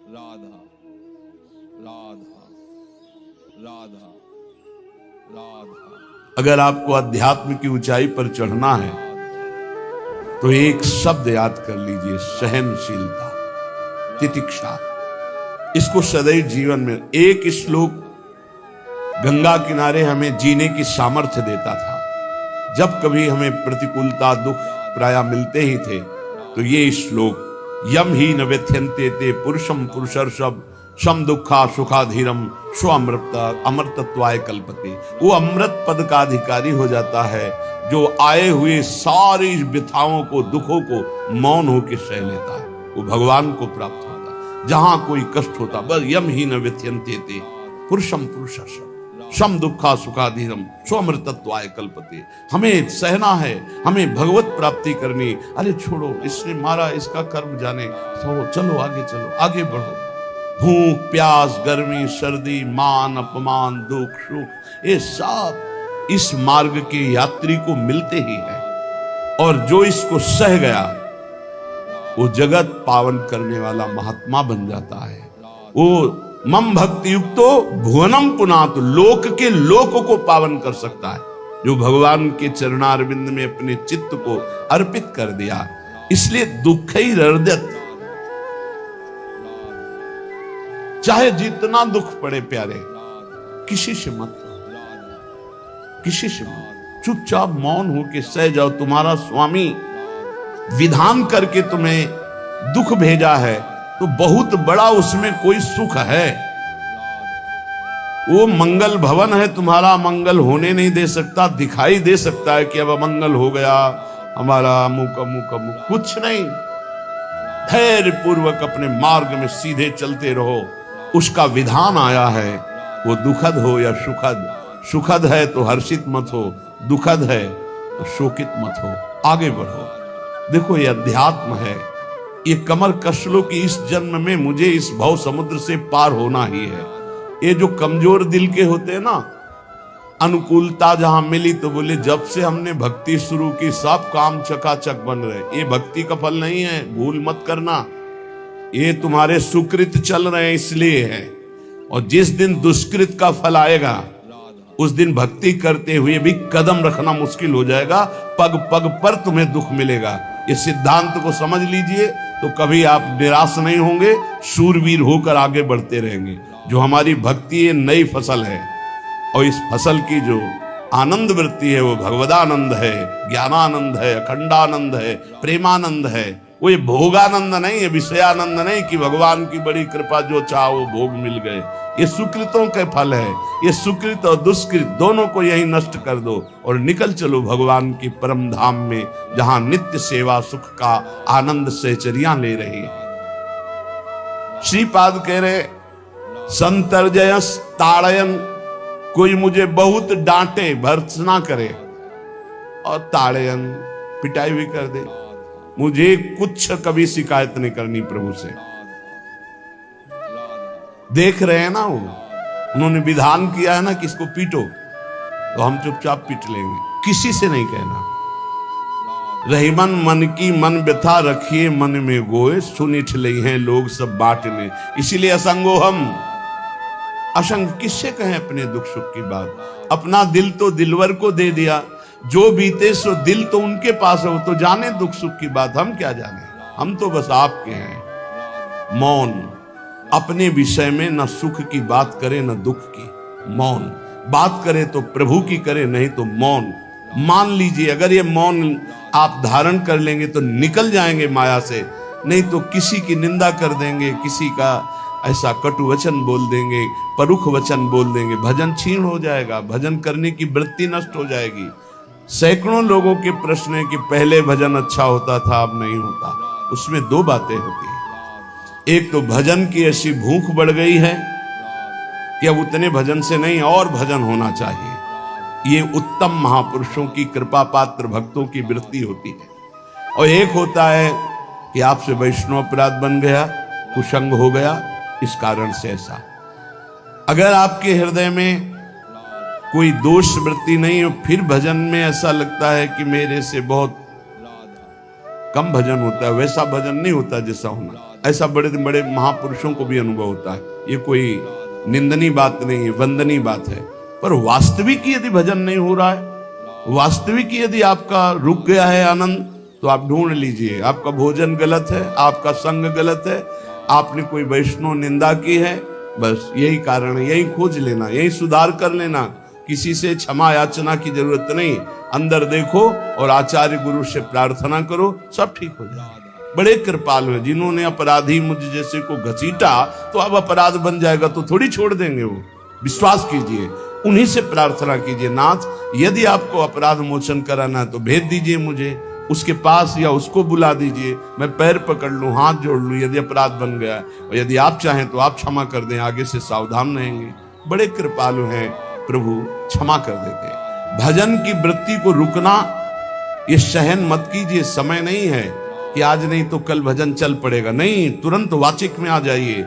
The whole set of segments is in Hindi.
राधा राधा राधा राधा। अगर आपको अध्यात्म की ऊंचाई पर चढ़ना है तो एक शब्द याद कर लीजिए, सहनशीलता, तितिक्षा। इसको सदैव जीवन में, एक श्लोक गंगा किनारे हमें जीने की सामर्थ्य देता था। जब कभी हमें प्रतिकूलता दुख प्राय मिलते ही थे तो ये श्लोक, यम ही न व्यथ्यन्ते ते पुरुषम पुरुषर्षभ सम दुखा सुखाधीरम स्व अमृतत्वाय कल्पते। वो अमृत पद का अधिकारी हो जाता है जो आए हुए सारी व्यथाओं को, दुखों को मौन होकर सह लेता है। वो भगवान को प्राप्त होता है। जहां कोई कष्ट होता, बस यम ही न व्यथ्यन्ते ते पुरुषम पुरुषर्षभ सम दुखा सुखाधीरम स्वमृतत्वाय कल्पते। हमें सहना है, हमें भगवत प्राप्ति करनी। अरे छोड़ो, इसने मारा, इसका कर्म जाने, तो चलो आगे, चलो आगे बढ़ो। भूख प्यास गर्मी सर्दी मान अपमान दुख सुख, ये सब इस मार्ग के यात्री को मिलते ही है। और जो इसको सह गया वो जगत पावन करने वाला महात्मा बन जाता है। वो मम भक्ति युक्तो भुवनम पुनात, लोक के लोक को पावन कर सकता है जो भगवान के चरणारविंद में अपने चित्त को अर्पित कर दिया। इसलिए दुखैर्हृदयत्, चाहे जितना दुख पड़े प्यारे, किसी से मत, किसी से मत, चुपचाप मौन होके सह जाओ। तुम्हारा स्वामी विधान करके तुम्हें दुख भेजा है तो बहुत बड़ा उसमें कोई सुख है। वो मंगल भवन है, तुम्हारा मंगल होने नहीं दे सकता। दिखाई दे सकता है कि अब अमंगल हो गया हमारा, अमुक अमुक अमुक, कुछ नहीं। धैर्य पूर्वक अपने मार्ग में सीधे चलते रहो। उसका विधान आया है, वो दुखद हो या सुखद, सुखद है तो हर्षित मत हो, दुखद है तो शोकित मत हो, आगे बढ़ो। देखो ये अध्यात्म है। ये कमर कस लो कि इस जन्म में मुझे इस भव समुद्र से पार होना ही है। ये जो कमजोर दिल के होते हैं ना, अनुकूलता जहां मिली तो बोले जब से हमने भक्ति शुरू की सब काम चकाचक बन रहे। ये भक्ति का फल नहीं है, भूल मत करना। ये तुम्हारे सुकृत चल रहे हैं इसलिए है। और जिस दिन दुष्कृत का फल आएगा उस दिन भक्ति करते हुए भी कदम रखना मुश्किल हो जाएगा। पग पग पर तुम्हें दुख मिलेगा। इस सिद्धांत को समझ लीजिए तो कभी आप निराश नहीं होंगे, शूरवीर होकर आगे बढ़ते रहेंगे। जो हमारी भक्ति ये नई फसल है और इस फसल की जो आनंद वृत्ति है वो भगवदानंद है, ज्ञानानंद है, अखंडानंद है, प्रेमानंद है। वो ये भोगानंद नहीं है, विषयानंद नहीं कि भगवान की बड़ी कृपा जो चाहो भोग मिल गए। ये सुकृतों के फल है। ये सुकृत और दुष्कृत दोनों को यही नष्ट कर दो और निकल चलो भगवान की परम धाम में, जहां नित्य सेवा सुख का आनंद सहचर्या ले रही है। श्रीपाद कह रहे, संतर्जयस ताड़यन, कोई मुझे बहुत डांटे, भर्त्सना करे और ताड़यन, पिटाई भी कर दे, मुझे कुछ कभी शिकायत नहीं करनी प्रभु से। देख रहे हैं ना, वो उन्होंने विधान किया है ना कि इसको पीटो, तो हम चुपचाप पीट लेंगे, किसी से नहीं कहना। रहीमन मन की मन व्यथा रखिए मन में गोए, सुनिठ ले हैं लोग सब बांटने। इसीलिए असंगो हम, असंग किससे कहें अपने दुख सुख की बात। अपना दिल तो दिलवर को दे दिया, जो बीते सो दिल तो उनके पास है, वो तो जाने दुख सुख की बात, हम क्या जाने। हम तो बस आपके हैं। मौन, अपने विषय में न सुख की बात करे न दुख की। मौन बात करे तो प्रभु की करे, नहीं तो मौन मान लीजिए। अगर ये मौन आप धारण कर लेंगे तो निकल जाएंगे माया से, नहीं तो किसी की निंदा कर देंगे, किसी का ऐसा कटु वचन बोल देंगे, परुख वचन बोल देंगे, भजन छीण हो जाएगा, भजन करने की वृत्ति नष्ट हो जाएगी। सैकड़ों लोगों के प्रश्न है कि पहले भजन अच्छा होता था अब नहीं होता। उसमें दो बातें होती है, एक तो भजन की ऐसी भूख बढ़ गई है कि अब उतने भजन से नहीं और भजन होना चाहिए। ये उत्तम महापुरुषों की कृपा पात्र भक्तों की वृत्ति होती है। और एक होता है कि आपसे वैष्णव अपराध बन गया, कुसंग हो गया, इस कारण से ऐसा। अगर आपके हृदय में कोई दोष वृत्ति नहीं हो, फिर भजन में ऐसा लगता है कि मेरे से बहुत कम भजन होता है, वैसा भजन नहीं होता जैसा होना। ऐसा बड़े बड़े महापुरुषों को भी अनुभव होता है। ये कोई निंदनीय बात नहीं है, वंदनीय बात है। पर वास्तविक यदि भजन नहीं हो रहा है, वास्तविक यदि आपका रुक गया है आनंद, तो आप ढूंढ लीजिए। आपका भोजन गलत है, आपका संग गलत है, आपने कोई वैष्णव निंदा की है, बस यही कारण है। यही खोज लेना, यही सुधार कर लेना। किसी से क्षमा याचना की जरूरत नहीं। अंदर देखो और आचार्य गुरु से प्रार्थना करो, सब ठीक हो जाएगा। बड़े कृपालु हैं। जिन्होंने अपराधी मुझ जैसे को घसीटा तो अब अपराध बन जाएगा तो थोड़ी छोड़ देंगे वो। विश्वास कीजिए, उन्हीं से प्रार्थना कीजिए, नाथ यदि आपको अपराध मोचन कराना है तो भेज दीजिए मुझे, उसके पास या उसको बुला दीजिए, मैं पैर पकड़ लूं, हाथ जोड़ लूं यदि अपराध बन गया। और यदि आप चाहें तो आप क्षमा कर दें, आगे से सावधान रहेंगे। बड़े कृपालु हैं प्रभु, क्षमा कर देते हैं। भजन की वृत्ति को रुकना, ये सहन मत कीजिए। समय नहीं है कि आज नहीं तो कल भजन चल पड़ेगा, नहीं, तुरंत वाचिक में आ जाइए,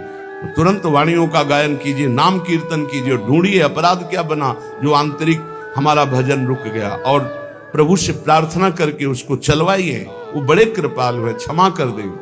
तुरंत वाणियों का गायन कीजिए, नाम कीर्तन कीजिए, ढूंढिए अपराध क्या बना जो आंतरिक हमारा भजन रुक गया, और प्रभु से प्रार्थना करके उसको चलवाइए। वो बड़े कृपालु है, क्षमा कर देंगे।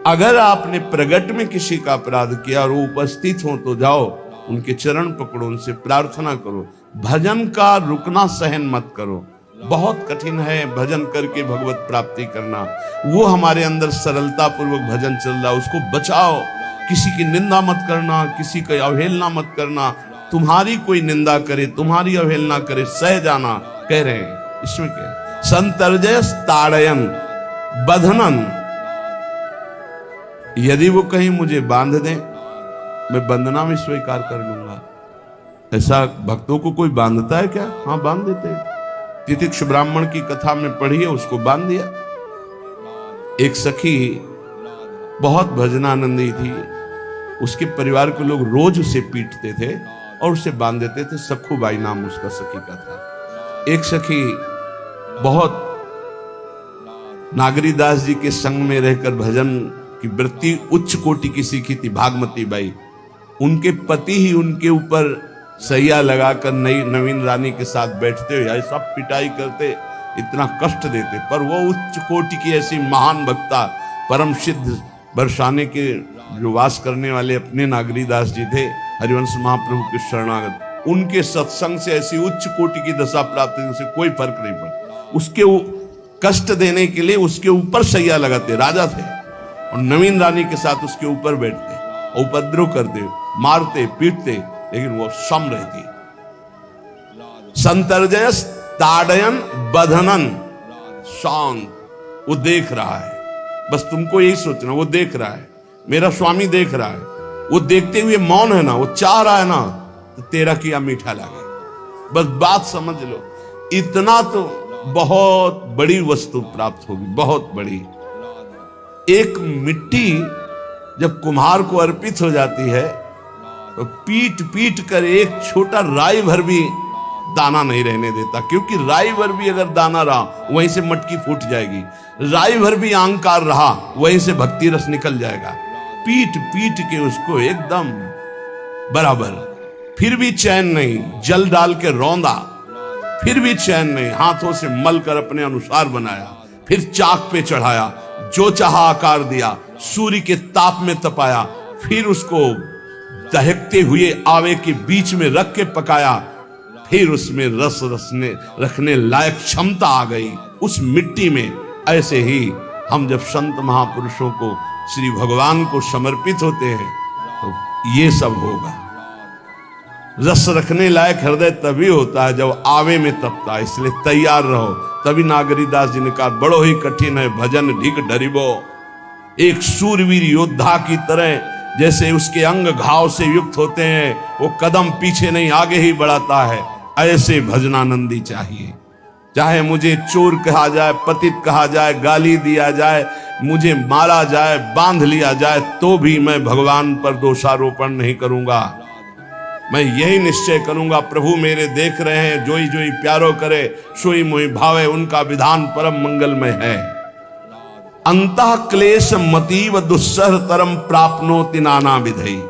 अगर आपने प्रगट में किसी का अपराध किया और वो उपस्थित हो तो जाओ, उनके चरण पकड़ो, उनसे प्रार्थना करो। भजन का रुकना सहन मत करो। बहुत कठिन है भजन करके भगवत प्राप्ति करना। वो हमारे अंदर सरलता पूर्वक भजन चल रहा है, उसको बचाओ। किसी की निंदा मत करना, किसी की अवहेलना मत करना। तुम्हारी कोई निंदा करे, तुम्हारी अवहेलना करे, सह जाना कह रहे हैं। इसमें क्या है? संतर्जय ताड़यन बंधनन, यदि वो कहीं मुझे बांध दें, मैं बंधना में स्वीकार कर लूंगा। ऐसा भक्तों को कोई बांधता है क्या? हाँ, बांध देते हैं। तितिक्ष ब्राह्मण की कथा में पढ़िए, उसको बांध दिया। एक सखी बहुत भजनानंदी थी, उसके परिवार के लोग रोज उसे पीटते थे और उसे बांध देते थे। सखुबाई नाम उसका सखी का था। एक सखी बहुत नागरीदास जी के संग में रहकर भजन की वृत्ति उच्च कोटि की सीखी थी, भागमती बाई। उनके पति ही उनके ऊपर सैया लगाकर नई नवीन रानी के साथ बैठते हुए सब पिटाई करते, इतना कष्ट देते, पर वो उच्च कोटि की ऐसी महान भक्ता, परम सिद्ध बरसाने के जो वास करने वाले अपने नागरीदास जी थे, हरिवंश महाप्रभु के शरणागत, उनके सत्संग से ऐसी उच्च कोटि की दशा प्राप्त हुई, उसे कोई फर्क नहीं पड़ा। उसके कष्ट देने के लिए उसके ऊपर सैया लगाते, राजा थे, और नवीन रानी के साथ उसके ऊपर बैठते, उपद्रव करते, मारते, पीटते, लेकिन वो सम रहती। संतर्जयस ताड़यन बंधनन, शांत, वो देख रहा है। बस तुमको यही सोचना, वो देख रहा है, मेरा स्वामी देख रहा है। वो देखते हुए मौन है ना, वो चाह रहा है ना, तो तेरा किया मीठा लगे। बस बात समझ लो, इतना तो बहुत बड़ी वस्तु प्राप्त होगी, बहुत बड़ी। एक मिट्टी जब कुम्हार को अर्पित हो जाती है तो पीट पीट कर एक छोटा राई भर भी दाना नहीं रहने देता, क्योंकि राई भर भी अगर दाना रहा वहीं से मटकी फूट जाएगी, राई भर भी अहंकार रहा वहीं से भक्ति रस निकल जाएगा। पीट पीट के उसको एकदम बराबर, फिर भी चैन नहीं, जल डाल के रौंदा, फिर भी चैन नहीं, हाथों से मल कर अपने अनुसार बनाया, फिर चाक पे चढ़ाया, जो चाहा आकार दिया, सूर्य के ताप में तपाया, फिर उसको दहकते हुए आवे के बीच में रख के पकाया, फिर उसमें रस रखने लायक क्षमता आ गई उस मिट्टी में। ऐसे ही हम जब संत महापुरुषों को, श्री भगवान को समर्पित होते हैं तो ये सब होगा। रस रखने लायक हृदय तभी होता है जब आवे में तपता है, इसलिए तैयार रहो। तभी नागरीदास जी ने कहा, बड़ो ही कठिन है भजन ढिग डरिबो। एक सूरवीर योद्धा की तरह जैसे उसके अंग घाव से युक्त होते हैं, वो कदम पीछे नहीं आगे ही बढ़ाता है, ऐसे भजनानंदी चाहिए। चाहे मुझे चोर कहा जाए, पतित कहा जाए, गाली दिया जाए, मुझे मारा जाए, बांध लिया जाए, तो भी मैं भगवान पर दोषारोपण नहीं करूंगा। मैं यही निश्चय करूंगा, प्रभु मेरे देख रहे हैं, जोई जोई प्यारो करे सोई मोई भावे, उनका विधान परम मंगलमय है। अंतः क्लेश मतीव दुस्सह तरम प्राप्नोति नाना विधई।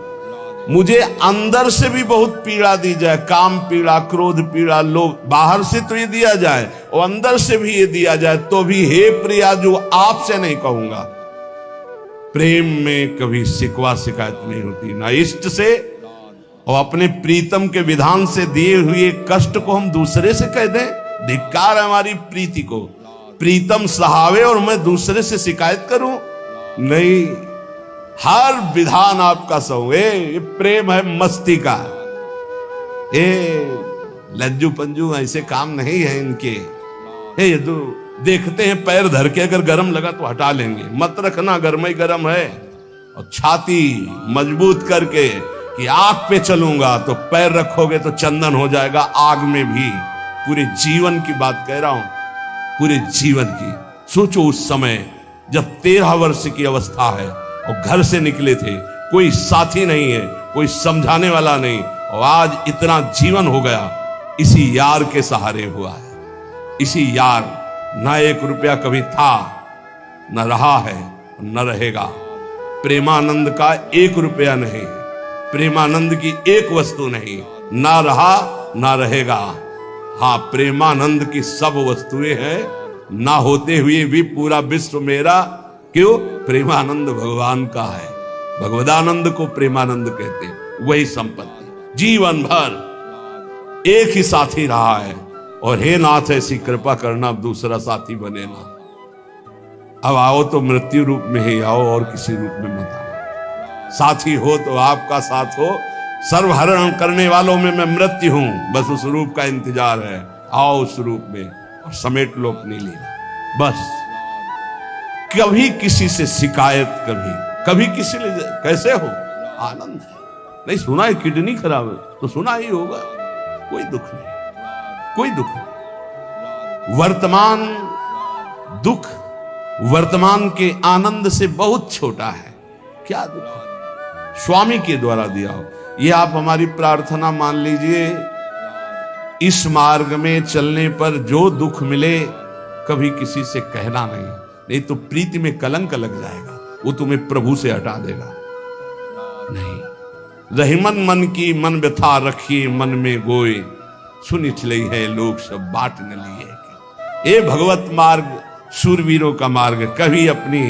मुझे अंदर से भी बहुत पीड़ा दी जाए, काम पीड़ा, क्रोध पीड़ा, लोग बाहर से तो ये दिया जाए और अंदर से भी ये दिया जाए तो भी हे प्रिया जो आपसे नहीं कहूंगा। प्रेम में कभी शिकवा शिकायत नहीं होती, ना इष्ट से और अपने प्रीतम के विधान से दिए हुए कष्ट को हम दूसरे से कह दें। धिक्कार है हमारी प्रीति को। प्रीतम सहावे और मैं दूसरे से शिकायत करूं? नहीं, हर विधान आपका सहूं। ये प्रेम है मस्ती का। लज्जू पंजू ऐसे काम नहीं है इनके। ये तो देखते हैं पैर धर के अगर गर्म लगा तो हटा लेंगे, मत रखना गर्म ही गर्म है। और छाती मजबूत करके कि आग पे चलूंगा तो पैर रखोगे तो चंदन हो जाएगा आग में भी। पूरे जीवन की बात कह रहा हूं, पूरे जीवन की। सोचो उस समय जब 13 वर्ष की अवस्था है और घर से निकले थे, कोई साथी नहीं है, कोई समझाने वाला नहीं, और आज इतना जीवन हो गया इसी यार के सहारे हुआ है। इसी यार, ना 1 रुपया कभी था, न रहा है, न रहेगा। प्रेमानंद का 1 रुपया नहीं, प्रेमानंद की 1 वस्तु नहीं, ना रहा ना रहेगा। हाँ, प्रेमानंद की सब वस्तुएं हैं, ना होते हुए भी पूरा विश्व मेरा। क्यों? प्रेमानंद भगवान का है। भगवदानंद को प्रेमानंद कहते हैं। वही संपत्ति जीवन भर एक ही साथी रहा है। और हे नाथ ऐसी कृपा करना अब दूसरा साथी बने ना। अब आओ तो मृत्यु रूप में ही आओ और किसी रूप में मत आओ। साथी हो तो आपका साथ हो। सर्वहरण करने वालों में मैं मृत्यु हूं, बस उस रूप का इंतजार है। आओ उस रूप में और समेट लो अपनी लीला। बस कभी किसी से शिकायत, कभी किसी ने कैसे हो, आनंद है। नहीं सुना है किडनी खराब है तो सुना ही होगा, कोई दुख नहीं, कोई दुख नहीं। वर्तमान दुख वर्तमान के आनंद से बहुत छोटा है। क्या दुख है? स्वामी के द्वारा दिया हो। ये आप हमारी प्रार्थना मान लीजिए। इस मार्ग में चलने पर जो दुख मिले कभी किसी से कहना नहीं तो प्रीति में कलंक लग जाएगा, वो तुम्हें प्रभु से हटा देगा। नहीं, रहीमन मन की मन व्यथा रखिए मन में गोए, सुनिठ लई है लोग सब बाट न लिए। ये भगवत मार्ग शूरवीरों का मार्ग। कभी अपनी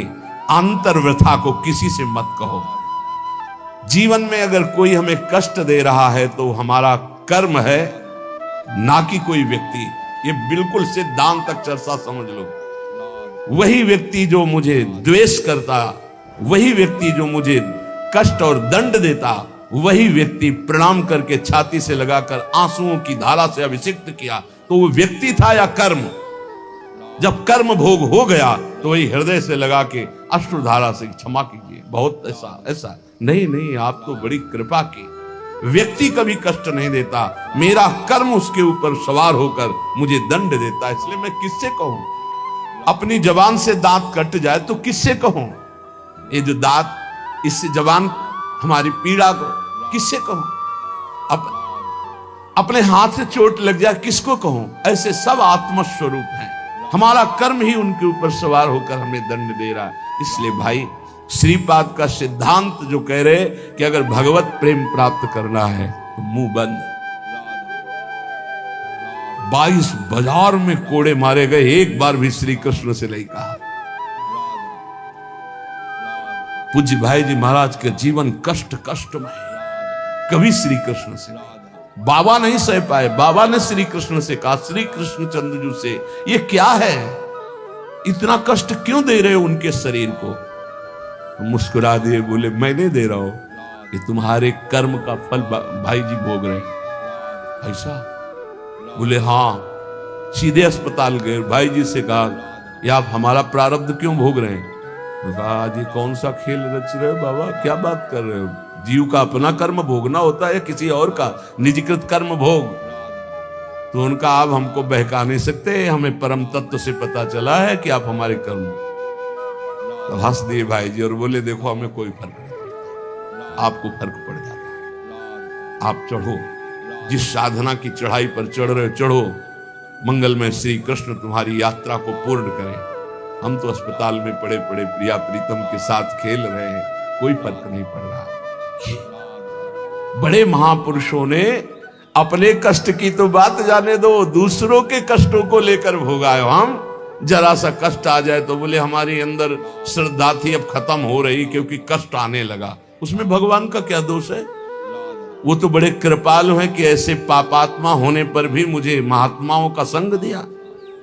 अंतर व्यथा को किसी से मत कहो। जीवन में अगर कोई हमें कष्ट दे रहा है तो हमारा कर्म है, ना कि कोई व्यक्ति। ये बिल्कुल सिद्धांत तक चर्चा समझ लो। वही व्यक्ति जो मुझे द्वेष करता, वही व्यक्ति जो मुझे कष्ट और दंड देता, वही व्यक्ति प्रणाम करके छाती से लगाकर आंसुओं की धारा से अभिषिक्त किया, तो वो व्यक्ति था या कर्म? जब कर्म भोग हो गया तो वही हृदय से लगा के अश्रुधारा से क्षमा कीजिए, बहुत ऐसा नहीं, आप तो बड़ी कृपा की। व्यक्ति कभी कष्ट नहीं देता, मेरा कर्म उसके ऊपर सवार होकर मुझे दंड देता। इसलिए मैं किससे कहूं? अपनी जबान से दांत कट जाए तो किससे कहूं? ये जो दांत, इससे जबान हमारी पीड़ा को किससे कहूं? अपने हाथ से चोट लग जाए किसको कहूं? ऐसे सब आत्मस्वरूप हैं। हमारा कर्म ही उनके ऊपर सवार होकर हमें दंड दे रहा है। इसलिए भाई, श्रीपाद का सिद्धांत जो कह रहे कि अगर भगवत प्रेम प्राप्त करना है तो मुंह बंद। 22 बाजार में कोड़े मारे गए, एक बार भी श्री कृष्ण से नहीं कहा। पूज्य भाई जी महाराज का जीवन कष्ट में, कभी श्री कृष्ण से बाबा नहीं सह पाए। बाबा ने श्री कृष्ण से कहा, श्री कृष्ण चंद्रजू से, ये क्या है, इतना कष्ट क्यों दे रहे हो उनके शरीर को? मुस्कुरा दिए, बोले मैं नहीं दे रहा हूं, ये तुम्हारे कर्म का फल भाई जी भोग रहे। ऐसा? बोले हाँ। सीधे अस्पताल गए, भाई जी से कहा ये आप हमारा प्रारब्ध क्यों भोग रहे हैं? तो कहा आज ये कौन सा खेल रच रहे हो बाबा, क्या बात कर रहे हो? जीव का अपना कर्म भोगना होता है, किसी और का निजीकृत कर्म भोग? तो उनका आप हमको बहका नहीं सकते, हमें परम तत्व से पता चला है कि आप हमारे कर्म। तो हंस दिए भाई जी और बोले देखो हमें कोई फर्क नहीं, आपको फर्क पड़ जाता है। आप चढ़ो, जिस साधना की चढ़ाई पर चढ़ रहे हो चढ़ो। मंगलमय श्री कृष्ण तुम्हारी यात्रा को पूर्ण करें। हम तो अस्पताल में पड़े पड़े प्रिया प्रीतम के साथ खेल रहे हैं, कोई फर्क नहीं पड़ रहा। बड़े महापुरुषों ने अपने कष्ट की तो बात जाने दो, दूसरों के कष्टों को लेकर भोगाए। हम जरा सा कष्ट आ जाए तो बोले हमारी अंदर श्रद्धा थी अब खत्म हो रही क्योंकि कष्ट आने लगा। उसमें भगवान का क्या दोष है? वो तो बड़े कृपालु हैं कि ऐसे पापात्मा होने पर भी मुझे महात्माओं का संग दिया,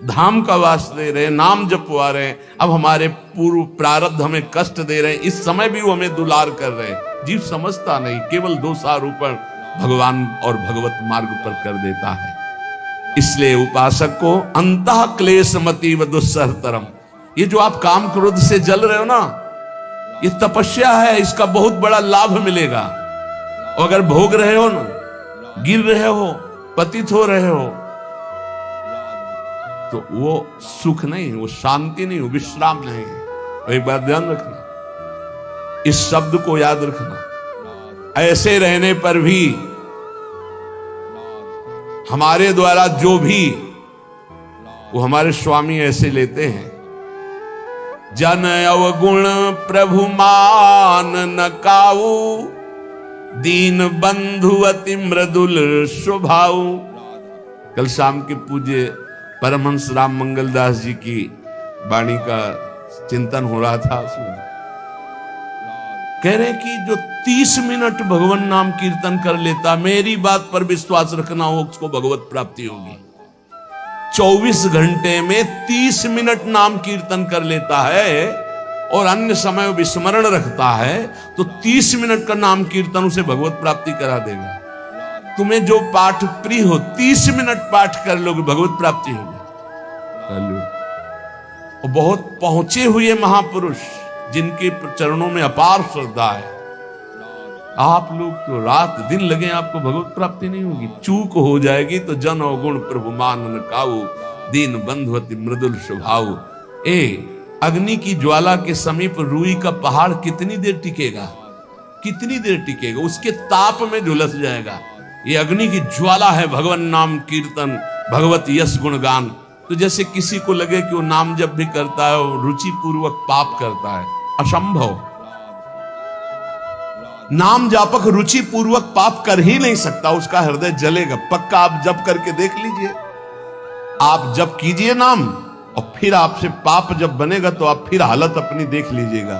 धाम का वास दे रहे, नाम जपवा रहे हैं। अब हमारे पूर्व प्रारब्ध हमें कष्ट दे रहे हैं, इस समय भी वो हमें दुलार कर रहे हैं। जीव समझता नहीं, केवल दोषारोपण भगवान और भगवत मार्ग पर कर देता है। इसलिए उपासक को अंतः क्लेश मति व दुस्सहतरम, ये जो आप काम क्रोध से जल रहे हो ना, ये तपस्या है, इसका बहुत बड़ा लाभ मिलेगा। और अगर भोग रहे हो ना, गिर रहे हो, पतित हो रहे हो, तो वो सुख नहीं, वो शांति नहीं, वो विश्राम नहीं। और एक बात ध्यान रखना, इस शब्द को याद रखना, ऐसे रहने पर भी हमारे द्वारा जो भी वो हमारे स्वामी ऐसे लेते हैं, जन अवगुण प्रभु मान न काऊ, दीन बंधु अति मृदुल स्वभाव। कल शाम के पूज्य परमहंस राम मंगलदास जी की वाणी का चिंतन हो रहा था। उसमें कह रहे कि जो 30 मिनट भगवान नाम कीर्तन कर लेता, मेरी बात पर विश्वास रखना हो, उसको भगवत प्राप्ति होगी। 24 घंटे में 30 मिनट नाम कीर्तन कर लेता है और अन्य समय विस्मरण रखता है, तो 30 मिनट का नाम कीर्तन उसे भगवत प्राप्ति करा देगा। तुम्हें जो पाठ प्रिय हो, 30 मिनट पाठ कर लोगे, भगवत प्राप्ति होगी। और बहुत पहुंचे हुए महापुरुष जिनके चरणों में अपार श्रद्धा है, आप लोग तो रात दिन लगे, आपको भगवत प्राप्ति नहीं होगी। चूक हो जाएगी तो जन अवगुण प्रभु मान न काऊ, दीन बंधु अति मृदुल स्वभाव। अग्नि की ज्वाला के समीप रुई का पहाड़ कितनी देर टिकेगा? कितनी देर टिकेगा? उसके ताप में झुलस जाएगा। ये अग्नि की ज्वाला है भगवान नाम कीर्तन, भगवत यश गुणगान। तो जैसे किसी को लगे कि वो नाम जब भी करता है वो रुचि पूर्वक पाप करता है, असंभव। नाम जापक रुचि पूर्वक पाप कर ही नहीं सकता, उसका हृदय जलेगा। पक्का आप जप करके देख लीजिए, आप जप कीजिए नाम, और फिर आपसे पाप जब बनेगा तो आप फिर हालत अपनी देख लीजिएगा,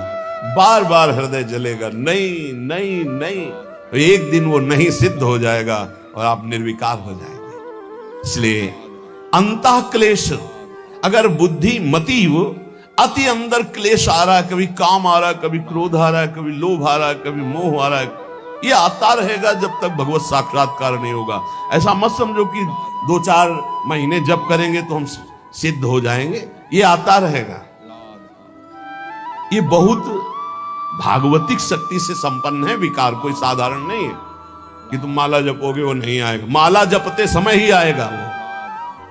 बार बार हृदय जलेगा, नहीं नहीं नहीं। तो एक दिन वो नहीं सिद्ध हो जाएगा और आप निर्विकार हो जाएंगे। इसलिए अंतः क्लेश, अगर बुद्धि मति वो अति अंदर क्लेश आ रहा है, कभी काम आ रहा है, कभी क्रोध आ रहा है, कभी लोभ आ रहा है, कभी मोह आ रहा है, ये आता रहेगा जब तक भगवत साक्षात्कार नहीं होगा। ऐसा मत समझो कि 2-4 महीने जप करेंगे तो हम सिद्ध हो जाएंगे, ये आता रहेगा। ये बहुत भागवतिक शक्ति से संपन्न है विकार, कोई साधारण नहीं है कि तुम माला जपोगे वो नहीं आएगा। माला जपते समय ही आएगा वो।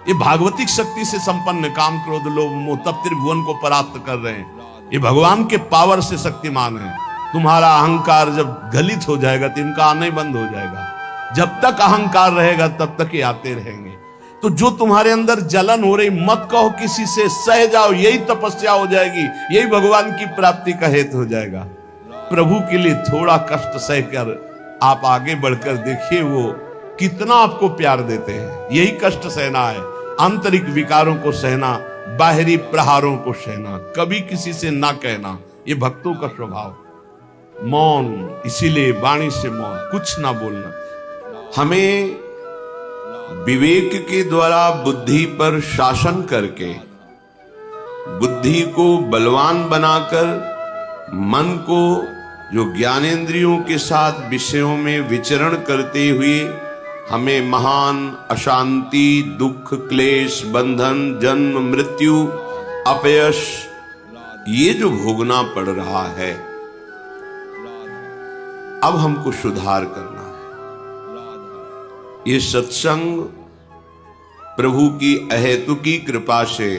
ये भागवतिक शक्ति से संपन्न, काम क्रोध लोभ मोह तब त्रिभुवन को परास्त कर रहे हैं। ये भगवान के पावर से शक्तिमान है। तुम्हारा अहंकार जब गलित हो जाएगा तो इनका आना ही बंद हो जाएगा। जब तक अहंकार रहेगा तब तक ये आते रहेंगे। तो जो तुम्हारे अंदर जलन हो रही, मत कहो किसी से, सह जाओ, यही तपस्या हो जाएगी, यही भगवान की प्राप्ति का हेतु हो जाएगा। प्रभु के लिए थोड़ा कष्ट सहकर आप आगे बढ़कर देखिए वो कितना आपको प्यार देते हैं। यही कष्ट सहना है, आंतरिक विकारों को सहना, बाहरी प्रहारों को सहना, कभी किसी से ना कहना, ये भक्तों का स्वभाव। मौन, इसीलिए वाणी से मौन, कुछ ना बोलना। हमें विवेक के द्वारा बुद्धि पर शासन करके, बुद्धि को बलवान बनाकर, मन को जो ज्ञानेंद्रियों के साथ विषयों में विचरण करते हुए हमें महान अशांति, दुख, क्लेश, बंधन, जन्म, मृत्यु, अपयश, ये जो भोगना पड़ रहा है, अब हमको सुधार करना है। ये सत्संग प्रभु की अहेतुकी कृपा से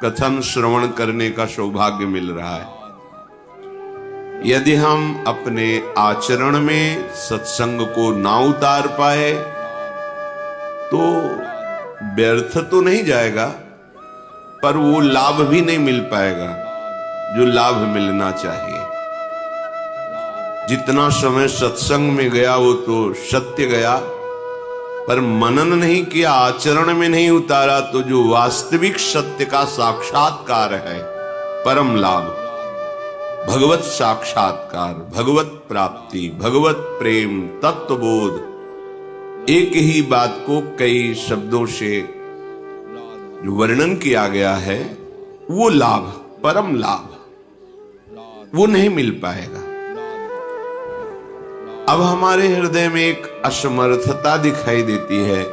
कथन श्रवण करने का सौभाग्य मिल रहा है। यदि हम अपने आचरण में सत्संग को ना उतार पाए तो व्यर्थ तो नहीं जाएगा, पर वो लाभ भी नहीं मिल पाएगा जो लाभ मिलना चाहिए। जितना समय सत्संग में गया वो तो सत्य गया, पर मनन नहीं किया, आचरण में नहीं उतारा, तो जो वास्तविक सत्य का साक्षात्कार है, परम लाभ, भगवत साक्षात्कार, भगवत प्राप्ति, भगवत प्रेम, तत्वबोध, एक ही बात को कई शब्दों से जो वर्णन किया गया है, वो लाभ, परम लाभ, वो नहीं मिल पाएगा। अब हमारे हृदय में एक असमर्थता दिखाई देती है।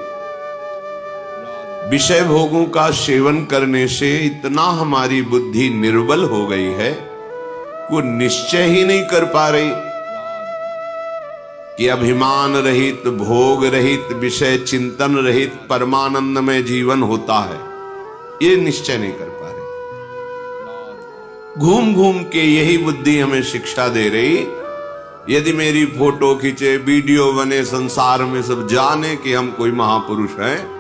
विषय भोगों का सेवन करने से इतना हमारी बुद्धि निर्बल हो गई है कि निश्चय ही नहीं कर पा रही कि अभिमान रहित, भोग रहित, विषय चिंतन रहित परमानंदमय जीवन होता है। ये निश्चय नहीं कर पा रही। घूम घूम के यही बुद्धि हमें शिक्षा दे रही, यदि मेरी फोटो खींचे, वीडियो बने, संसार में सब जाने कि हम कोई महापुरुष हैं,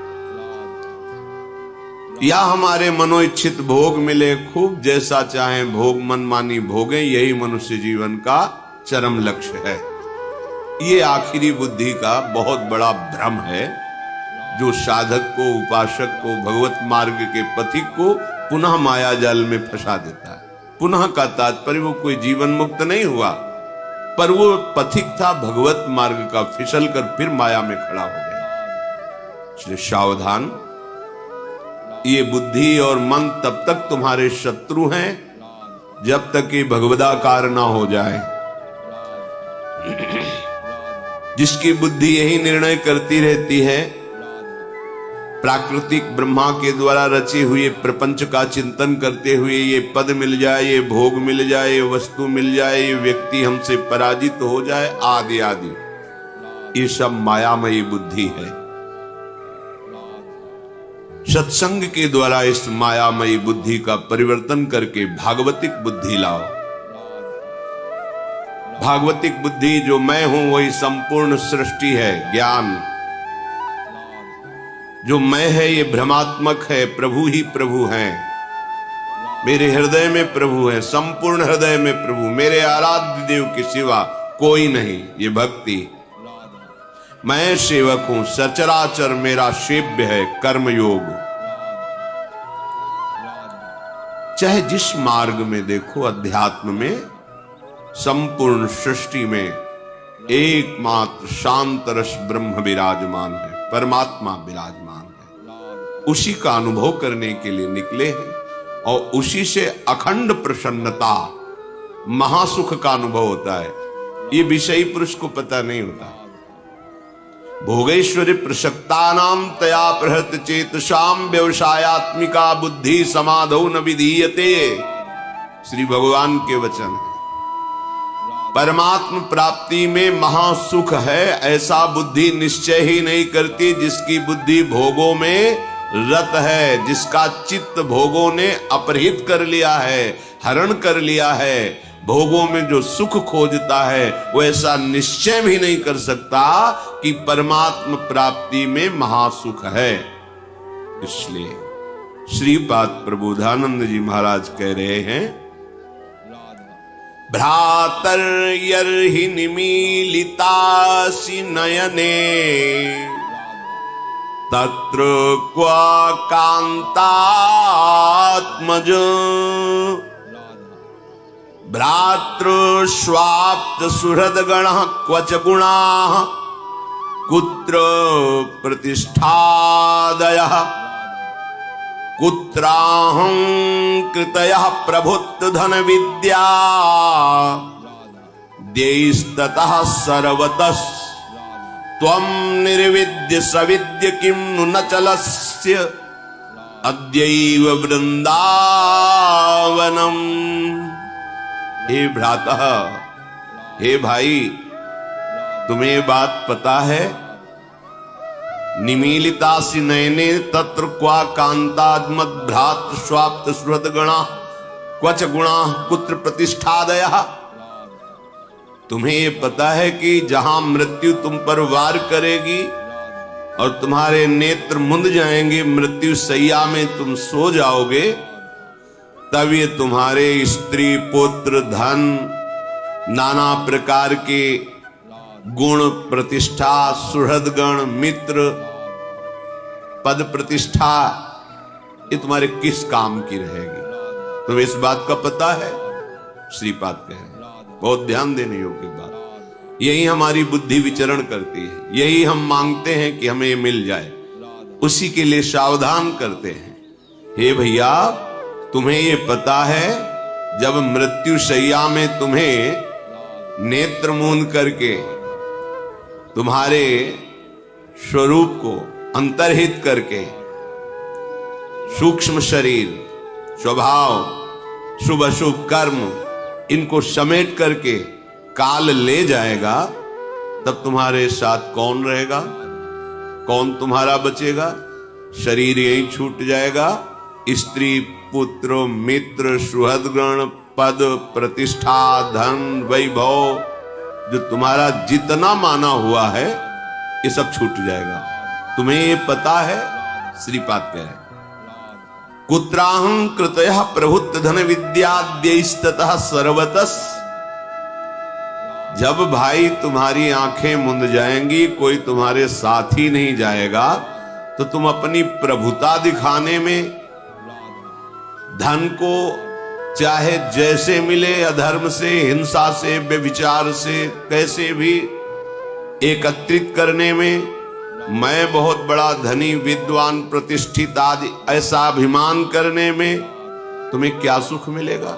या हमारे मनोइच्छित भोग मिले, खूब जैसा चाहे भोग मनमानी भोगे, यही मनुष्य जीवन का चरम लक्ष्य है। ये आखिरी बुद्धि का बहुत बड़ा भ्रम है, जो साधक को, उपासक को, भगवत मार्ग के पथिक को पुनः माया जाल में फंसा देता है। पुनः का तात्पर्य वो कोई जीवन मुक्त नहीं हुआ, पर वो पथिक था भगवत मार्ग का, फिसल कर फिर माया में खड़ा हो गया। इसलिए सावधान, ये बुद्धि और मन तब तक तुम्हारे शत्रु हैं जब तक ये भगवदाकार ना हो जाए। जिसकी बुद्धि यही निर्णय करती रहती है, प्राकृतिक ब्रह्मा के द्वारा रचे हुए प्रपंच का चिंतन करते हुए, ये पद मिल जाए, ये भोग मिल जाए, ये वस्तु मिल जाए, ये व्यक्ति हमसे पराजित हो जाए, आदि आदि, ये सब मायामयी बुद्धि है। सत्संग के द्वारा इस मायामयी बुद्धि का परिवर्तन करके भागवतिक बुद्धि लाओ। भागवतिक बुद्धि, जो मैं हूं वही संपूर्ण सृष्टि है, ज्ञान। जो मैं है ये भ्रमात्मक है, प्रभु ही प्रभु हैं। मेरे हृदय में प्रभु है, संपूर्ण हृदय में प्रभु, मेरे आराध्य देव के सिवा कोई नहीं। ये भक्ति। मैं सेवक हूं, सचराचर मेरा सेव्य है, कर्मयोग। चाहे जिस मार्ग में देखो, अध्यात्म में, संपूर्ण सृष्टि में एकमात्र शांत रस ब्रह्म विराजमान है, परमात्मा विराजमान है। उसी का अनुभव करने के लिए निकले हैं और उसी से अखंड प्रसन्नता, महासुख का अनुभव होता है। ये विषयी पुरुष को पता नहीं होता। भोगेश्वरी प्रसक्तानाम तया प्रहृत चेतसाम व्यवसायात्मिका बुद्धि समाधौ न विधीयते, श्री भगवान के वचन है। परमात्म प्राप्ति में महासुख है, ऐसा बुद्धि निश्चय ही नहीं करती जिसकी बुद्धि भोगों में रत है, जिसका चित्त भोगों ने अपहृत कर लिया है, हरण कर लिया है। भोगों में जो सुख खोजता है वो ऐसा निश्चय भी नहीं कर सकता कि परमात्म प्राप्ति में महासुख है। इसलिए श्रीपाद प्रबोधानंद जी महाराज कह रहे हैं, भ्रातर्यर्हि निमीलितासि नयने तत्र क्वा कान्तात्मज भ्रातृस्वाप्त सुहृद्गणः क्वच गुणाः कुत्र प्रतिष्ठादयः कुत्राहं कृतयः प्रभुत्व धन विद्या देस्ततः सर्वतः त्वं निर्विद्य सविद्य किं नु न चलस्य अद्यैव वृंदावनम। हे भ्रातः, हे भाई, तुम्हें ये बात पता है? निमीलितासि नयने तत्र क्वा कांताद्मद भ्रातृ स्वाप्त सुहृद गणा क्वच गुणा कुत्र प्रतिष्ठादयः। तुम्हें ये पता है कि जहां मृत्यु तुम पर वार करेगी और तुम्हारे नेत्र मुंद जाएंगे, मृत्यु सैया में तुम सो जाओगे, तब ये तुम्हारे स्त्री पुत्र धन नाना प्रकार के गुण प्रतिष्ठा, सुहृद गण, मित्र, पद प्रतिष्ठा, ये तुम्हारे किस काम की रहेगी? तुम्हें इस बात का पता है? श्रीपाद कह रहे हैं, बहुत ध्यान देने योग्य बात। यही हमारी बुद्धि विचरण करती है, यही हम मांगते हैं कि हमें ये मिल जाए, उसी के लिए सावधान करते हैं। हे भैया, तुम्हें ये पता है जब मृत्यु शैया में तुम्हें नेत्र मूंद करके तुम्हारे स्वरूप को अंतर्हित करके सूक्ष्म शरीर, स्वभाव, शुभ अशुभ कर्म, इनको समेट करके काल ले जाएगा, तब तुम्हारे साथ कौन रहेगा? कौन तुम्हारा बचेगा? शरीर यही छूट जाएगा। स्त्री, पुत्र, मित्र, सुहृदगण, पद, प्रतिष्ठा, धन, वैभव, जो तुम्हारा जितना माना हुआ है ये सब छूट जाएगा। तुम्हें ये पता है? श्रीपाद कह रहे, कुत्राहं कृतयः प्रभुत्व धन विद्याद्यैस्ततः सर्वतस्। जब भाई तुम्हारी आंखें मुंद जाएंगी, कोई तुम्हारे साथ ही नहीं जाएगा, तो तुम अपनी प्रभुता दिखाने में धन को चाहे जैसे मिले, अधर्म से, हिंसा से, व्यभिचार से, कैसे भी एकत्रित करने में, मैं बहुत बड़ा धनी, विद्वान, प्रतिष्ठित आदि ऐसा अभिमान करने में तुम्हें क्या सुख मिलेगा?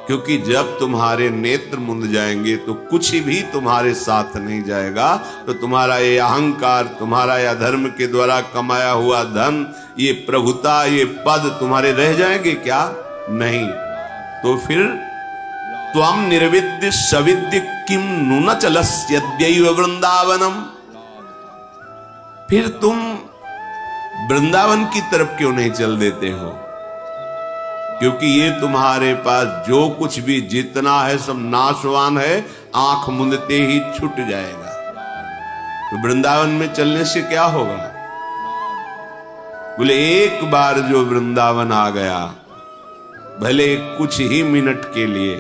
क्योंकि जब तुम्हारे नेत्र मुंद जाएंगे तो कुछ भी तुम्हारे साथ नहीं जाएगा। तो तुम्हारा ये अहंकार, तुम्हारा ये अधर्म के द्वारा कमाया हुआ धन, ये प्रभुता, ये पद तुम्हारे रह जाएंगे क्या? नहीं। तो फिर त्वम निर्विद्य सविद्य किम नुन चलस्यद्यैव वृंदावनम। फिर तुम वृंदावन की तरफ क्यों नहीं चल देते हो? क्योंकि ये तुम्हारे पास जो कुछ भी जितना है सब नाशवान है, आंख मुंदते ही छूट जाएगा। तो वृंदावन में चलने से क्या होगा? बोले एक बार जो वृंदावन आ गया, भले कुछ ही मिनट के लिए,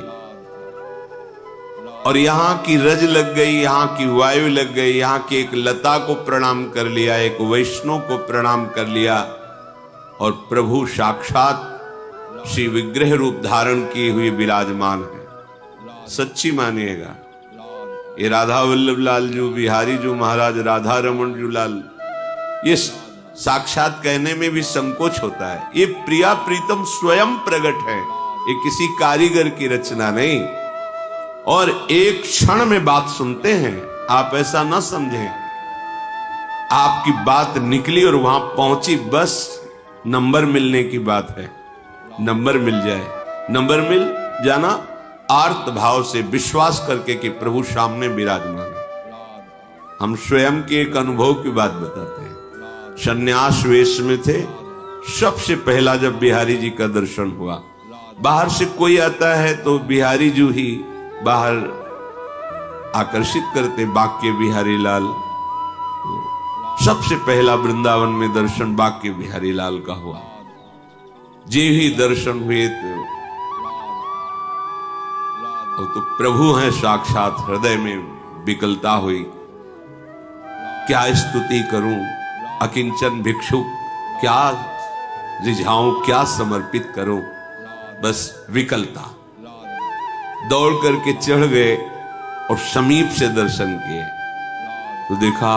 और यहां की रज लग गई, यहां की वायु लग गई, यहां की एक लता को प्रणाम कर लिया, एक वैष्णव को प्रणाम कर लिया, और प्रभु साक्षात श्री विग्रह रूप धारण किए हुए विराजमान है। सच्ची मानिएगा, ये राधा वल्लभ लाल जो, बिहारी जो महाराज, राधा रमन जो लाल, ये साक्षात कहने में भी संकोच होता है। ये प्रिया प्रीतम स्वयं प्रकट है, ये किसी कारीगर की रचना नहीं। और एक क्षण में बात सुनते हैं, आप ऐसा ना समझें आपकी बात निकली और वहां पहुंची, बस नंबर मिलने की बात है। नंबर मिल जाए, नंबर मिल जाना आर्त भाव से विश्वास करके कि प्रभु सामने विराजमान है। हम स्वयं के एक अनुभव की बात बताते हैं। सन्यास वेश में थे, सबसे पहला जब बिहारी जी का दर्शन हुआ, बाहर से कोई आता है तो बिहारी जी ही बाहर आकर्षित करते, बाके बिहारी लाल। तो सबसे पहला वृंदावन में दर्शन बाके बिहारी लाल का हुआ। जे ही दर्शन हुए तो प्रभु हैं साक्षात। हृदय में विकलता हुई, क्या स्तुति करूं, अकिंचन भिक्षुक क्या रिझाऊं, क्या समर्पित करूं, बस विकलता। दौड़ करके चढ़ गए और समीप से दर्शन किए तो देखा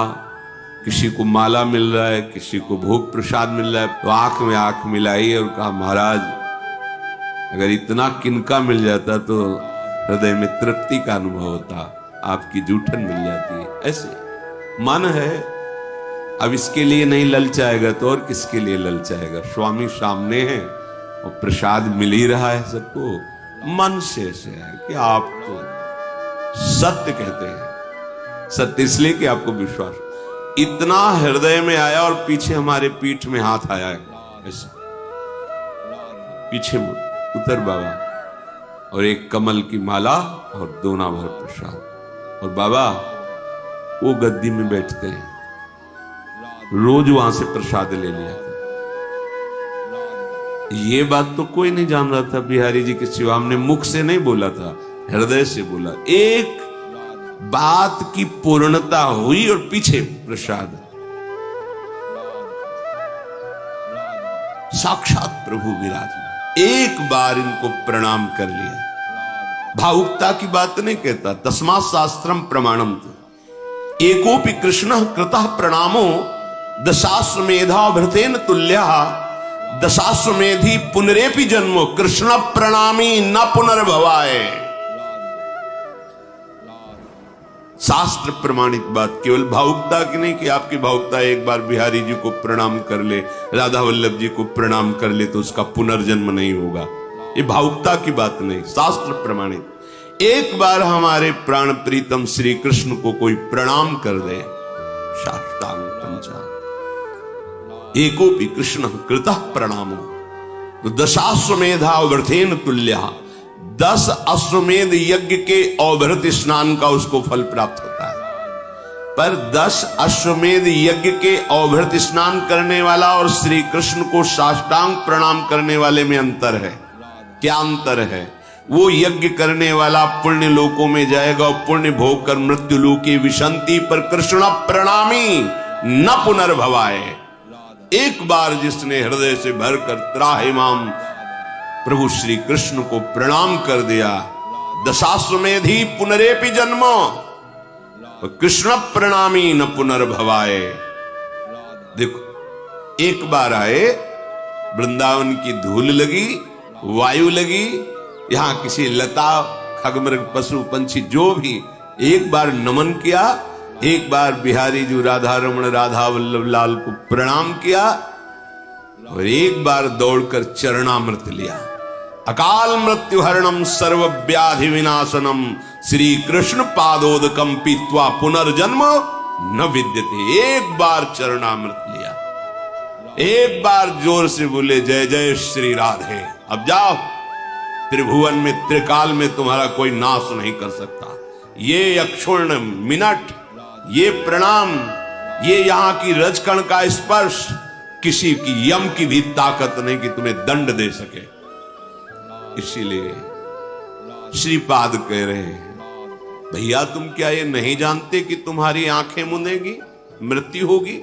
किसी को माला मिल रहा है, किसी को भोग प्रसाद मिल रहा है। तो आंख में आंख मिलाई और कहा, महाराज अगर इतना किनका मिल जाता तो हृदय में तृप्ति का अनुभव होता, आपकी जूठन मिल जाती है। ऐसे मन है, अब इसके लिए नहीं ललचाएगा तो और किसके लिए ललचाएगा? स्वामी सामने है और प्रसाद मिल ही रहा है सबको। मन से ऐसे है कि आप तो सत्य कहते हैं, सत्य इसलिए कि आपको विश्वास इतना हृदय में आया और पीछे हमारे पीठ में हाथ आया है, ऐसा पीछे उतर बाबा, और एक कमल की माला और दोना भर प्रसाद। और बाबा वो गद्दी में बैठते हैं, रोज वहां से प्रसाद ले लिया था। ये बात तो कोई नहीं जान रहा था बिहारी जी के सिवा, हमने मुख से नहीं बोला था, हृदय से बोला। एक बात की पूर्णता हुई और पीछे प्रसाद। साक्षात प्रभु विराज, एक बार इनको प्रणाम कर लिया। भावुकता की बात नहीं कहता, तस्मात् शास्त्रम प्रमाणम। एकोपि कृष्ण कृतः प्रणामो दशाश्वमेधा भृतेन तुल्य दशाश्वमेधी पुनरेपि जन्मो कृष्ण प्रणामी न पुनर्भवाय। शास्त्र प्रमाणित बात, केवल भावुकता की नहीं कि आपकी भावुकता एक बार बिहारी जी को प्रणाम कर ले, राधा वल्लभ जी को प्रणाम कर ले तो उसका पुनर्जन्म नहीं होगा। ये भावुकता की बात नहीं, शास्त्र प्रमाणित। एक बार हमारे प्राण प्रीतम श्री कृष्ण को कोई प्रणाम कर दे, साष्टांग पंचांग, एकोपि कृष्ण कृतः प्रणामो तो दशाश्वमेधा व्रतेन तुल्य, 10 अश्वमेध यज्ञ के अवभृत स्नान का उसको फल प्राप्त होता है। पर 10 अश्वमेध यज्ञ के अवभृत स्नान करने वाला और श्री कृष्ण को साष्टांग प्रणाम करने वाले में अंतर है। क्या अंतर है? वो यज्ञ करने वाला पुण्य लोकों में जाएगा और पुण्य भोग कर मृत्यु लोके विशंति, पर कृष्ण प्रणामी न पुनर्भवाय। एक बार जिसने हृदय से भरकर त्राहिमाम प्रभु श्री कृष्ण को प्रणाम कर दिया, दशाश्वमेधी पुनरेपि जन्मो कृष्ण प्रणामी न पुनर्भवाय। देखो, एक बार आए, वृंदावन की धूल लगी, वायु लगी, यहां किसी लता खगमृग पशु पंछी जो भी एक बार नमन किया, एक बार बिहारी जी राधा रमण राधा वल्लभ लाल को प्रणाम किया और एक बार दौड़कर चरणामृत लिया। अकाल मृत्यु हरणम सर्व व्याधि विनाशनम श्री कृष्ण पादोदकम पीत्वा पुनर्जन्म न विद्यते। एक बार चरणामृत लिया, एक बार जोर से बोले जय जय श्री राधे। अब जाओ, त्रिभुवन में त्रिकाल में तुम्हारा कोई नाश नहीं कर सकता। ये अक्षुण्ण मिनट, ये प्रणाम, ये यहां की रजकण का स्पर्श किसी की यम की भी ताकत नहीं कि तुम्हें दंड दे सके। इसीलिए श्रीपाद कह रहे हैं, भैया तुम क्या ये नहीं जानते कि तुम्हारी आंखें मुंदेगी, मृत्यु होगी?